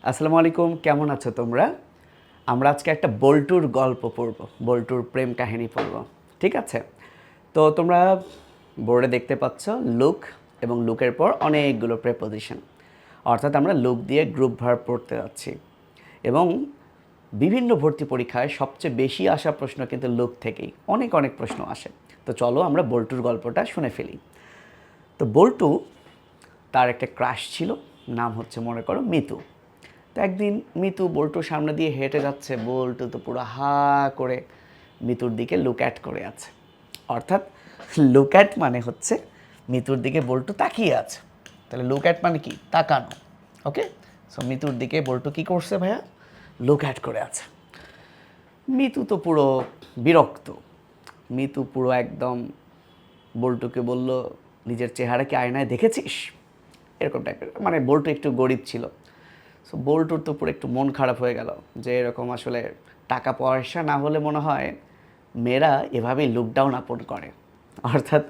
আসসালামু আলাইকুম, কেমন আছো তোমরা? আমরা আজকে একটা বল্টুর গল্প পড়ব, বল্টুর প্রেম কাহিনী পড়ব। ঠিক আছে? তো তোমরা বোর্ডে দেখতে পাচ্ছ লুক এবং লুকের পর অনেকগুলো প্রেপোজিশন, অর্থাৎ আমরা লুক দিয়ে গ্রুপ ভার্ব পড়তে যাচ্ছি। এবং বিভিন্ন ভর্তি পরীক্ষায় সবচেয়ে বেশি আসা প্রশ্ন কিন্তু লুক থেকেই, অনেক অনেক প্রশ্ন আসে। তো চলো আমরা বল্টুর গল্পটা শুনে ফেলি। তো বল্টু, তার একটা ক্রাশ ছিল, নাম হচ্ছে মনে করো মিতু। তো একদিন মিতু বল্টুর সামনে দিয়ে হেঁটে যাচ্ছে, বল্টু তো পুরো হা করে মিতুর দিকে লুক অ্যাট করে আছে। অর্থাৎ লুক অ্যাট মানে হচ্ছে মিতুর দিকে বল্টু তাকিয়ে আছে। তাহলে লুক অ্যাট মানে কি? তাকানো। ওকে, সো মিতুর দিকে বল্টু কী করছে ভাইয়া? লুক অ্যাট করে আছে। মিতু তো পুরো বিরক্ত। মিতু পুরো একদম বল্টুকে বলল, নিজের চেহারা কি আয়নায় দেখেছিস? এরকম টাইপের, মানে বল্টু একটু গরিব ছিল। সো বল্টুর তো পুরো একটু মন খারাপ হয়ে গেল যে এরকম আসলে টাকা পয়সা না হলে মনে হয় মেয়েরা এভাবেই লুক ডাউন আপন করে। অর্থাৎ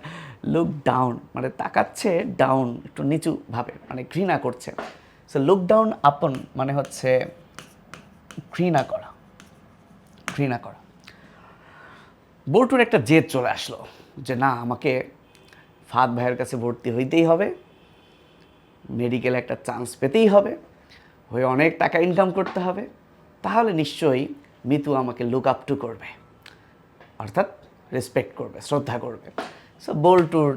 লুক ডাউন মানে তাকাচ্ছে ডাউন, একটু নিচু ভাবে, মানে ঘৃণা করছে। সো লুক ডাউন আপন মানে হচ্ছে ঘৃণা করা, ঘৃণা করা। বল্টুর একটা জেদ চলে আসলো যে না, আমাকে ফাহাদ ভাইয়ের কাছে ভর্তি হইতেই হবে, মেডিকেলে একটা চান্স পেতেই হবে, হয়ে অনেক টাকা ইনকাম করতে হবে, তাহলে নিশ্চয়ই মিতু আমাকে লুক আপ টু করবে, অর্থাৎ রেসপেক্ট করবে, শ্রদ্ধা করবে। সো বল্টুর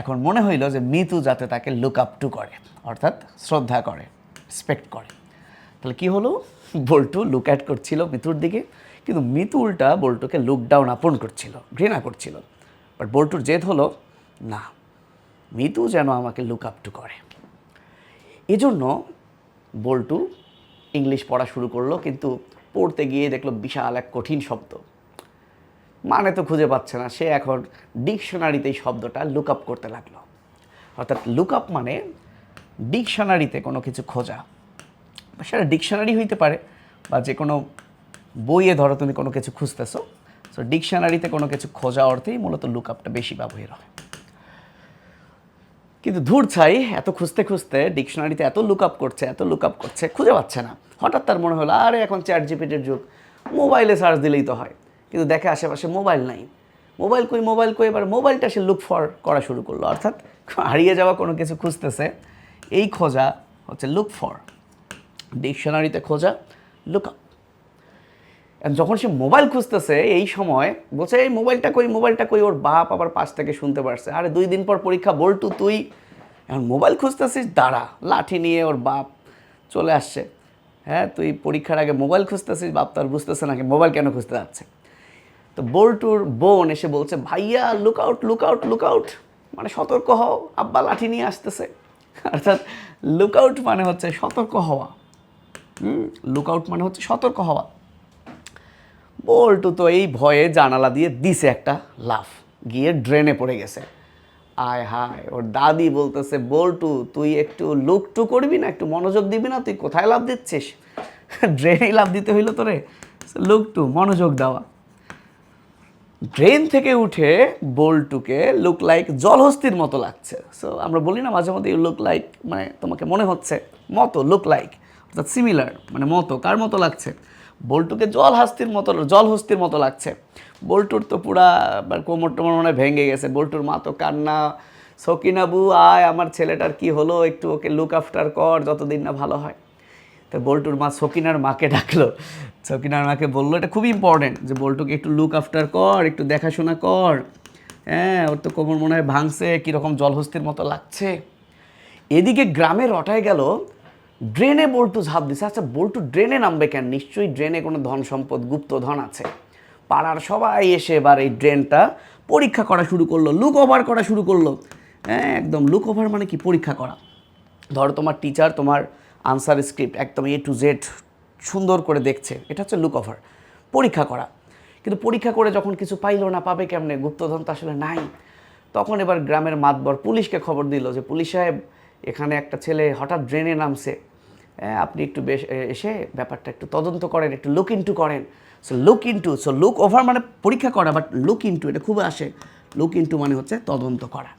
এখন মনে হইল যে মিতু যাতে তাকে লুক আপ টু করে, অর্থাৎ শ্রদ্ধা করে, রেসপেক্ট করে। তাহলে কী হলো? বল্টু লুক অ্যাট করছিল মিতুর দিকে, কিন্তু মিতু উল্টা বল্টুকে লুক ডাউন আপন করছিল, ঘৃণা করছিল। বাট বল্টুর জেদ হলো না, মিতু যেন আমাকে লুক আপ টু করে। এজন্য বল্টু ইংলিশ পড়া শুরু করলো, কিন্তু পড়তে গিয়ে দেখলো বিশাল এক কঠিন শব্দ, মানে তো খুঁজে পাচ্ছে না। সে এখন ডিকশনারিতে এই শব্দটা লুক আপ করতে লাগলো। অর্থাৎ লুক আপ মানে ডিকশনারিতে কোনো কিছু খোঁজা, বা সেটা ডিকশনারি হইতে পারে বা যে কোনো বইয়ে ধরো তুমি কোনো কিছু খুঁজতেছো, সো ডিকশনারিতে কোনো কিছু খোঁজা অর্থেই মূলত লুক আপটা বেশি ব্যবহৃত হয়। কিন্তু ধূর ছাই, এত খুঁজতে খুঁজতে ডিকশনারিতে এত লুক আপ করছে, এত লুক আপ করছে, খুঁজে পাচ্ছে না। হঠাৎ তার মনে হলো আরে এখন চ্যাট জিপিটির যুগ, মোবাইলে সার্চ দিলেই তো হয়। কিন্তু দেখে আশেপাশে মোবাইল নাই, মোবাইল কই, মোবাইল কই। এবার মোবাইলটা সে লুক ফর করা শুরু করলো, অর্থাৎ হারিয়ে যাওয়া কোনো কিছু খুঁজতেছে, এই খোঁজা হচ্ছে লুক ফর। ডিকশনারিতে খোঁজা, লুক আপ। যখন সে মোবাইল খুঁজতেছে এই সময় বলছে এই মোবাইলটা কই, মোবাইলটা কই। ওর বাপ আবার পাশ থেকে শুনতে পারছে, আরে 2 দিন পর পরীক্ষা বল্টু, তুই এখন মোবাইল খুঁজতেছিস? দাঁড়া। লাঠি নিয়ে ওর বাপ চলে আসছে। হ্যাঁ, তুই পরীক্ষার আগে মোবাইল খুঁজতেছিস? বাপ তো আর বুঝতেছে নাকি মোবাইল কেন খুঁজতে যাচ্ছে। তো বল্টুর বোন এসে বলছে, ভাইয়া look out, look out, look out, মানে সতর্ক হও, আব্বা লাঠি নিয়ে আসতেছে। অর্থাৎ লুক আউট মানে হচ্ছে সতর্ক হওয়া। লুক আউট মানে হচ্ছে সতর্ক হওয়া। বল্টু তো এই ভয়ে জানালা দিয়ে দিছে একটা লাফ, গিয়ে ড্রেনে পড়ে গেছে। আয় হায়, ওর দাদি বলতেছে, বল্টু তুই একটু লুক টু করবি না, একটু মনোযোগ দিবি না, তুই কোথায় লাফ দিচ্ছিস? ড্রেনেই লাফ দিতে হইলো তোরে? লুক টু, মনোযোগ দেওয়া। ড্রেন থেকে উঠে বল্টুকে লুক লাইক জলহস্তির মতো লাগছে। সো আমরা বলি না মাঝে মধ্যে ইউ লুক লাইক, মানে তোমাকে মনে হচ্ছে মতো, লুক লাইক অর্থাৎ সিমিলার, মানে মতো। কার মতো লাগছে? বল্টুকে জলহস্তির মতো লাগছে। বল্টুর তো পুরা কোমর টোমর মনে ভেঙে গেছে। বল্টুর মা তো কান্না, সকিনাবু আয়, আমার ছেলেটার কি হলো, একটু ওকে লুক আফটার কর, যতদিন না ভালো হয়। তো বল্টুর মা সকিনার মাকে ডাকলো। সকিনার মাকে বললো, এটা খুবই ইম্পর্টেন্ট যে বল্টুকে একটু লুক আফটার কর, একটু দেখাশোনা কর। হ্যাঁ, ওর তো কোমর মনে হয় ভাঙছে, কীরকম জলহস্তির মতো লাগছে। এদিকে গ্রামে রটায় গেল, ড্রেনে বল্টু ঝাঁপ দিছে। আচ্ছা, বল্টু ড্রেনে নামবে কেন? নিশ্চয়ই ড্রেনে কোনো ধন সম্পদ, গুপ্তধন আছে। পাড়ার সবাই এসে এবার এই ড্রেনটা পরীক্ষা করা শুরু করলো, লুক ওভার করা শুরু করলো। হ্যাঁ, একদম লুক ওভার মানে কি? পরীক্ষা করা। ধরো তোমার টিচার তোমার আনসার স্ক্রিপ্ট একদম এ টু জেড সুন্দর করে দেখছে, এটা হচ্ছে লুক ওভার, পরীক্ষা করা। কিন্তু পরীক্ষা করে যখন কিছু পাইলো না, পাবে কেমনে? গুপ্তধন তো আসলে নাই। তখন এবার গ্রামের মাতবর পুলিশকে খবর দিল যে পুলিশ সাহেব, এখানে একটা ছেলে হঠাৎ ড্রেনে নামছে, আপনি একটু এসে ব্যাপারটা একটু তদন্ত করেন, একটু লুক ইনটু করেন। সো লুক ওভার মানে পরীক্ষা করা, বাট লুক ইনটু এটা খুব আসে। লুক ইনটু মানে হচ্ছে তদন্ত করা।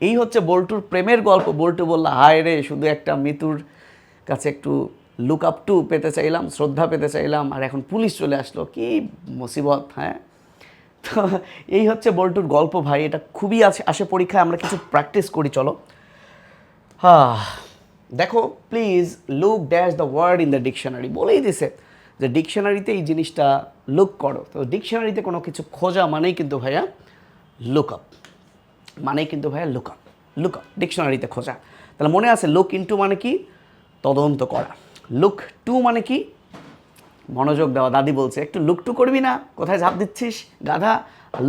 এই হচ্ছে বল্টুর প্রেমের গল্প। বল্টু বলল, হায় রে, শুধু একটা মিতুর কাছে একটু লুক আপ টু পেতে চাইলাম, শ্রদ্ধা পেতে চাইলাম, আর এখন পুলিশ চলে আসলো, কি মুসিবত। হ্যাঁ, তো এই হচ্ছে বল্টুর গল্প ভাই। এটা খুবই আসে পরীক্ষায়, আমরা কিছু প্র্যাকটিস করি চলো। দেখো please look dash the word in the dictionary, বলেই দিছে যে ডিকশনারিতে এই জিনিসটা লুক করো। তো ডিকশনারিতে কোনো কিছু খোঁজা মানেই কিন্তু ভাইয়া লুক আপ, মানেই কিন্তু ভাইয়া লুক আপ, লুক আপ ডিকশনারিতে খোঁজা। তাহলে মনে আছে লুক ইনটু মানে কি? তদন্ত করা। লুক টু মানে কি? মনোযোগ দেওয়া। দাদি বলছে একটু লুক টু করবি না, কোথায় ঝাঁপ দিচ্ছিস গাধা।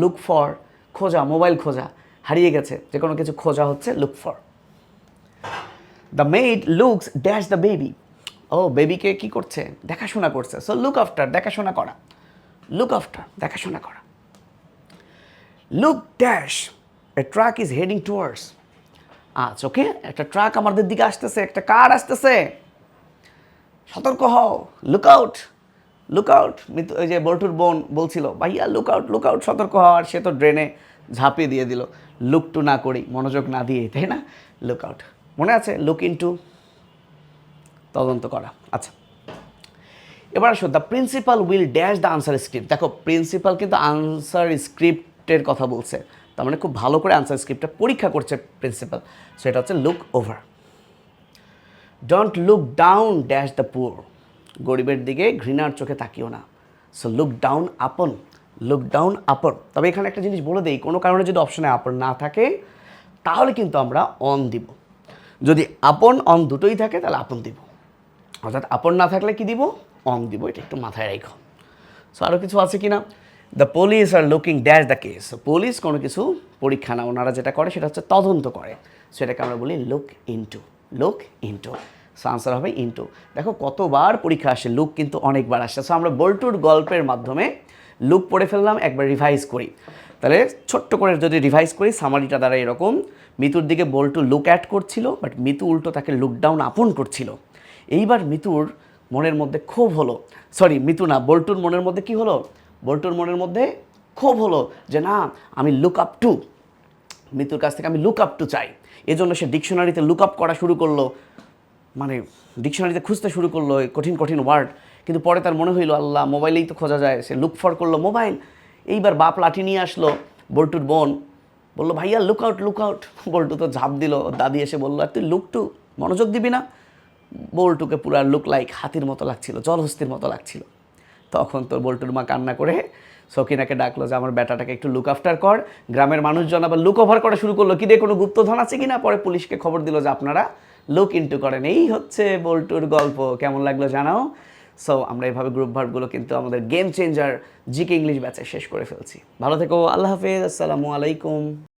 লুক ফর খোঁজা, মোবাইল খোঁজা, হারিয়ে গেছে, যে কোনো কিছু খোঁজা হচ্ছে look for. The maid looks dash the baby, ও বেবিকে কি করছে? দেখাশোনা করছে। সো লুক আফটার, দেখাশোনা করা, লুক আফটার দেখাশোনা করা। Look dash a truck is heading towards, আচ্ছা ওকে, একটা ট্রাক আমাদের দিকে আসতেছে, একটা কার আসতেছে, সতর্ক হও, লুক আউট, লুক আউট। ওই যে বল্টুর বোন বলছিল ভাইয়া লুক আউট, লুক আউট, সতর্ক হওয়ার, সে তো ড্রেনে ঝাঁপিয়ে দিয়ে দিল, লুক টু না করি, মনোযোগ না দিয়ে, তাই না? লুক আউট মনে আছে, লুক ইনটু তদন্ত করা। আচ্ছা এবার আসো, the principal will dash the answer script. দেখো প্রিন্সিপাল কিন্তু আনসার স্ক্রিপ্টের কথা বলছে, তার মানে খুব ভালো করে আনসার স্ক্রিপ্টটা পরীক্ষা করছে প্রিন্সিপাল। সো এটা হচ্ছে look over. Don't look down dash the poor, গরিবের দিকে ঘৃণার চোখে তাকিও না। So look down upon, look down upon. তবে এখানে একটা জিনিস বলে দেই, কোনো কারণে যদি অপশনে আপন না থাকে তাহলে কিন্তু আমরা অন দিব। যদি আপন অন দুটোই থাকে তাহলে আপন দিব, অর্থাৎ আপন না থাকলে কি দিব? অন দিব। এটা একটু মাথায় রাখো। সো আরও কিছু আছে কি না? The police are looking dash the case, police কোনো কিছু পরীক্ষা না, ওনারা যেটা করে সেটা হচ্ছে তদন্ত করে। সেটাকে আমরা বলি look into, look into. So answer হবে ইনটু। দেখো কতবার পরীক্ষা আসে, লুক কিন্তু অনেকবার আসে। সো আমরা বল্টুর গল্পের মাধ্যমে লুক পড়ে ফেললাম, একবার রিভাইজ করি। তাহলে ছোট্ট করে যদি রিভাইজ করি, সামারিটা দ্বারা এরকম, মিতুর দিকে বল্টু লুক অ্যাট করছিল, বাট মিতু উল্টো তাকে লুক ডাউন আপন করছিল। এইবার মিতুর মনের মধ্যে ক্ষোভ হলো, সরি মিতু না, বল্টুর মনের মধ্যে কি হলো? বল্টুর মনের মধ্যে ক্ষোভ হলো যে না, আমি লুক আপ টু, মিতুর কাছ থেকে আমি লুক আপ টু চাই। এজন্য সে ডিকশনারিতে লুক আপ করা শুরু করলো, মানে ডিকশনারিতে খুঁজতে শুরু করলো কঠিন কঠিন ওয়ার্ড। কিন্তু পরে তার মনে হইলো আল্লাহ, মোবাইলেই তো খোঁজা যায়। সে লুক ফর করলো মোবাইল। এইবার বাপ লাঠি নিয়ে আসলো, বল্টুর বোন বললো ভাইয়া লুক আউট, লুক আউট। বল্টু তো ঝাঁপ দিল। দাদি এসে বললো তুই লুক টু, মনোযোগ দিবি না? বল্টুকে পুরো লুক লাইক হাতির মতো লাগছিল, জলহস্তির মতো লাগছিল। তখন তোর বল্টুর মা কান্না করে সকিনাকে ডাকলো যে আমার বেটাটাকে একটু লুক আফটার কর। গ্রামের মানুষজন আবার লুক ওভার করা শুরু করলো, কি দিয়ে কোনো গুপ্তধন আছে কিনা। পরে পুলিশকে খবর দিল যে আপনারা লুক ইনটু করেন। এই হচ্ছে বল্টুর গল্প। কেমন লাগলো জানাও। সো আমরা এইভাবে গ্রুপ ভার্বগুলো কিন্তু আমাদের গেম চেঞ্জার জিকে ইংলিশ ব্যাচে শেষ করে ফেলছি। ভালো থেকো, আল্লাহ হাফেজ, আসসালামু আলাইকুম।